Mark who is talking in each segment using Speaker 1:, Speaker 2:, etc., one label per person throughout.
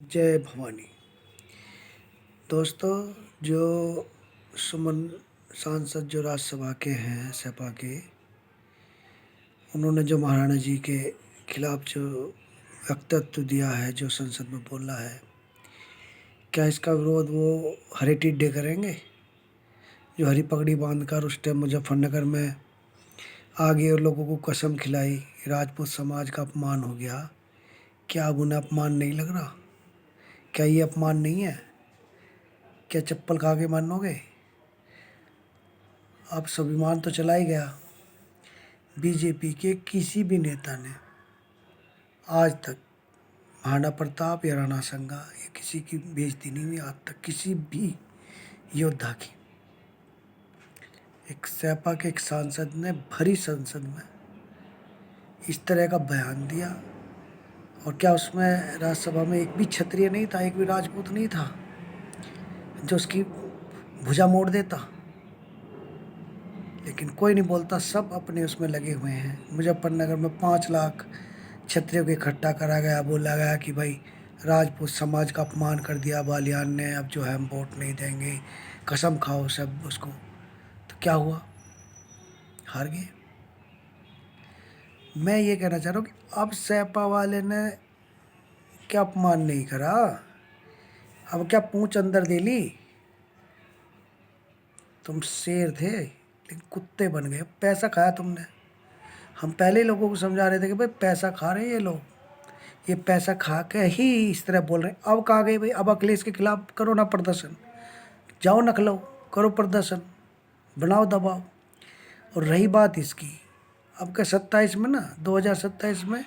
Speaker 1: जय भवानी। दोस्तों, जो सुमन सांसद जो राज्यसभा के हैं सपा के, उन्होंने जो महाराणा जी के खिलाफ जो वक्तव्य दिया है, जो संसद में बोला है, क्या इसका विरोध वो हरे टिड्डे करेंगे जो हरी पगड़ी बांधकर उस टाइम मुजफ्फरनगर में आ गए और लोगों को कसम खिलाई, राजपूत समाज का अपमान हो गया? क्या अब उन्हें अपमान नहीं लग रहा? क्या ये अपमान नहीं है? क्या चप्पल खा के मानोगे? अब स्वाभिमान तो चला ही गया। बीजेपी के किसी भी नेता ने आज तक महाराणा प्रताप या राणा संगा या किसी की बेइज्जती नहीं हुई आज तक, किसी भी योद्धा की। एक सपा के एक सांसद ने भरी संसद में इस तरह का बयान दिया, और क्या उसमें राज्यसभा में एक भी क्षत्रिय नहीं था, एक भी राजपूत नहीं था जो उसकी भुजा मोड़ देता? लेकिन कोई नहीं बोलता, सब अपने उसमें लगे हुए हैं। मुजफ्फरनगर में 5 लाख क्षत्रियों को इकट्ठा करा गया, बोला गया कि भाई राजपूत समाज का अपमान कर दिया बालियान ने, अब जो है हम वोट नहीं देंगे, कसम खाओ सब उसको। तो क्या हुआ? हार गए। मैं ये कहना चाह रहा हूँ कि अब सपा वाले ने क्या अपमान नहीं करा, अब क्या पूंछ अंदर दे ली? तुम शेर थे लेकिन कुत्ते बन गए, पैसा खाया तुमने। हम पहले ही लोगों को समझा रहे थे कि भाई पैसा खा रहे हैं ये लोग, ये पैसा खा के ही इस तरह बोल रहे हैं। अब कहाँ गए भाई? अब अखिलेश के खिलाफ करो ना प्रदर्शन, जाओ नकलो, करो प्रदर्शन, बनाओ दबाव। और रही बात इसकी, अब के 27 में ना, 2027 में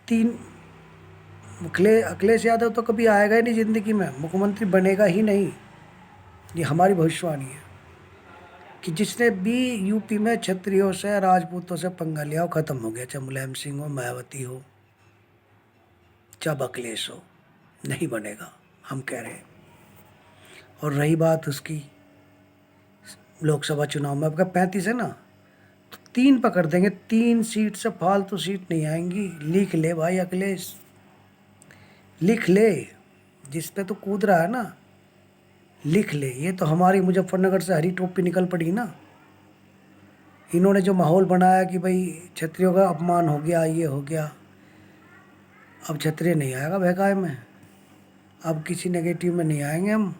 Speaker 1: 3 अखिलेश यादव तो कभी आएगा ही नहीं ज़िंदगी में, मुख्यमंत्री बनेगा ही नहीं। ये हमारी भविष्यवाणी है कि जिसने भी यूपी में क्षत्रियों से राजपूतों से पंगा लिया, वो खत्म हो गया, चाहे मुलायम सिंह हो, मायावती हो, चाहे अखिलेश हो, नहीं बनेगा, हम कह रहे हैं। और रही बात उसकी लोकसभा चुनाव में, आपका 35 है ना, तो 3 पकड़ देंगे, 3 सीट से फालतू सीट नहीं आएंगी। लिख ले भाई अखिलेश, लिख ले, जिस पे तो कूद रहा है ना, लिख ले। ये तो हमारी मुजफ्फरनगर से हरी टोपी निकल पड़ी ना। इन्होंने जो माहौल बनाया कि भाई क्षत्रियों का अपमान हो गया, ये हो गया, अब क्षत्रिय नहीं आएगा बहकाए में, अब किसी नेगेटिव में नहीं आएंगे हम।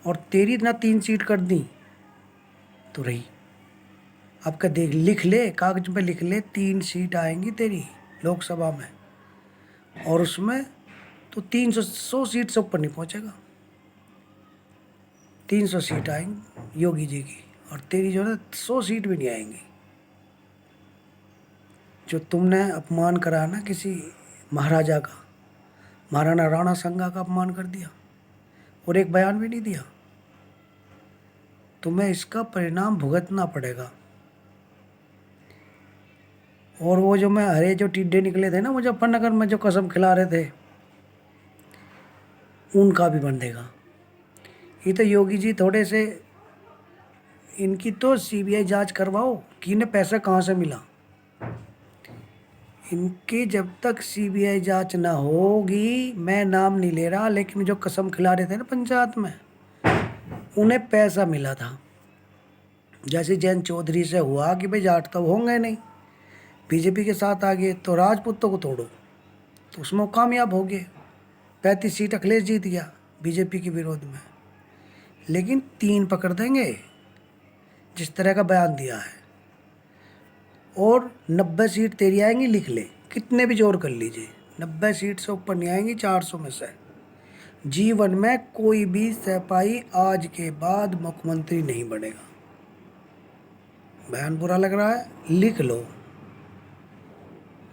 Speaker 1: और तेरी ना 3 सीट कर दी तो रही, अब क्या देख, लिख ले, कागज पे लिख ले, 3 सीट आएंगी तेरी लोकसभा में, और उसमें तो 100 सीट से ऊपर नहीं पहुंचेगा। 300 सीट आएंगी योगी जी की, और तेरी जो है 100 सीट भी नहीं आएंगी। जो तुमने अपमान करा ना किसी महाराजा का, महाराणा राणा संगा का अपमान कर दिया और एक बयान भी नहीं दिया, तुम्हें इसका परिणाम भुगतना पड़ेगा। और वो जो मैं हरे जो टिड्डे निकले थे ना मुजफ्फरनगर में, जो कसम खिला रहे थे, उनका भी बंधेगा। ये तो योगी जी थोड़े से, इनकी तो सीबीआई जांच करवाओ कि इन्हें पैसा कहाँ से मिला। इनकी जब तक सीबीआई जांच ना होगी, मैं नाम नहीं ले रहा, लेकिन जो कसम खिला रहे थे ना पंचायत में, उन्हें पैसा मिला था। जैसे जयंत चौधरी से हुआ कि भाई जाट तो होंगे नहीं, बीजेपी के साथ आ गए तो राजपूतों को तोड़ो, तो उसमें वो कामयाब हो गए। 35 सीट अखिलेश जीत गया बीजेपी के विरोध में। लेकिन 3 पकड़ देंगे जिस तरह का बयान दिया है, और 90 सीट तेरी आएंगी, लिख ले, कितने भी जोर कर लीजिए, 90 सीट से ऊपर नहीं आएंगी 400 में से। जीवन में कोई भी सपाई आज के बाद मुख्यमंत्री नहीं बनेगा। बयान बुरा लग रहा है, लिख लो,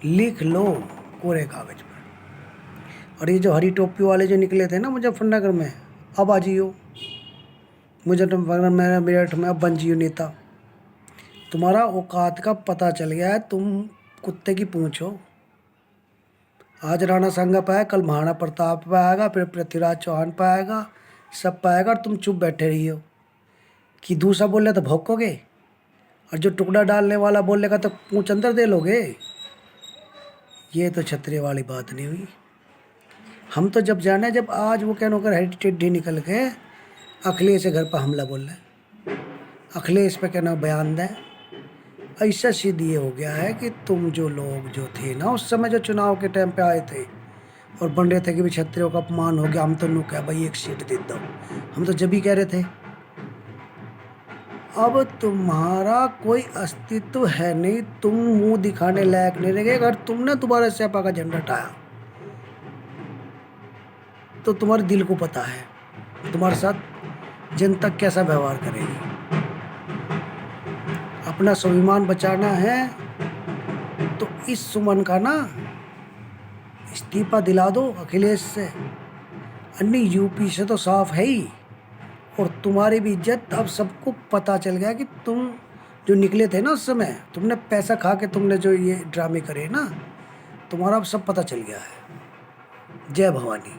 Speaker 1: लिख लो कोरे कागज पर। और ये जो हरी टोपी वाले जो निकले थे ना मुजफ्फरनगर में, अब आ जियो मुजफ्फरनगर में, मेरठ में, अब बन जियो नेता। तुम्हारा औकात का पता चल गया है, तुम कुत्ते की पूंछ हो। आज राणा संगा पे आया, कल महाराणा प्रताप पे आएगा, फिर पृथ्वीराज चौहान पे आएगा, सब पे आएगा, और तुम चुप बैठे रही हो कि दूसरा बोले तो भौंकोगे, और जो टुकड़ा डालने वाला बोलेगा तो पूंछ अंदर दे लोगे। ये तो क्षत्रिय वाली बात नहीं हुई। हम तो जब जाने, जब आज वो क्या नौकर हेरिटेज डे निकल के अखिलेश के घर पर हमला बोल रहे, अखिलेश पे क्या ना बयान दें। ऐसा सीध ये हो गया है कि तुम जो लोग जो थे ना उस समय, जो चुनाव के टाइम पे आए थे और बन रहे थे कि भी क्षत्रियों का अपमान हो गया, हम तो नु क्या भाई एक सीट दे दो, हम तो जब ही कह रहे थे। अब तुम्हारा कोई अस्तित्व है नहीं, तुम मुंह दिखाने लायक नहीं रह गए। अगर तुमने दोबारा सपा का झंडा उठाया तो तुम्हारे दिल को पता है तुम्हारे साथ जनता कैसा व्यवहार करेगी। अपना स्वाभिमान बचाना है तो इस सुमन का ना इस्तीफा दिला दो अखिलेश से। अन्य यूपी से तो साफ है ही, और तुम्हारी भी इज्जत अब सबको पता चल गया कि तुम जो निकले थे ना उस समय, तुमने पैसा खा के तुमने जो ये ड्रामे करे ना, तुम्हारा अब सब पता चल गया है। जय भवानी।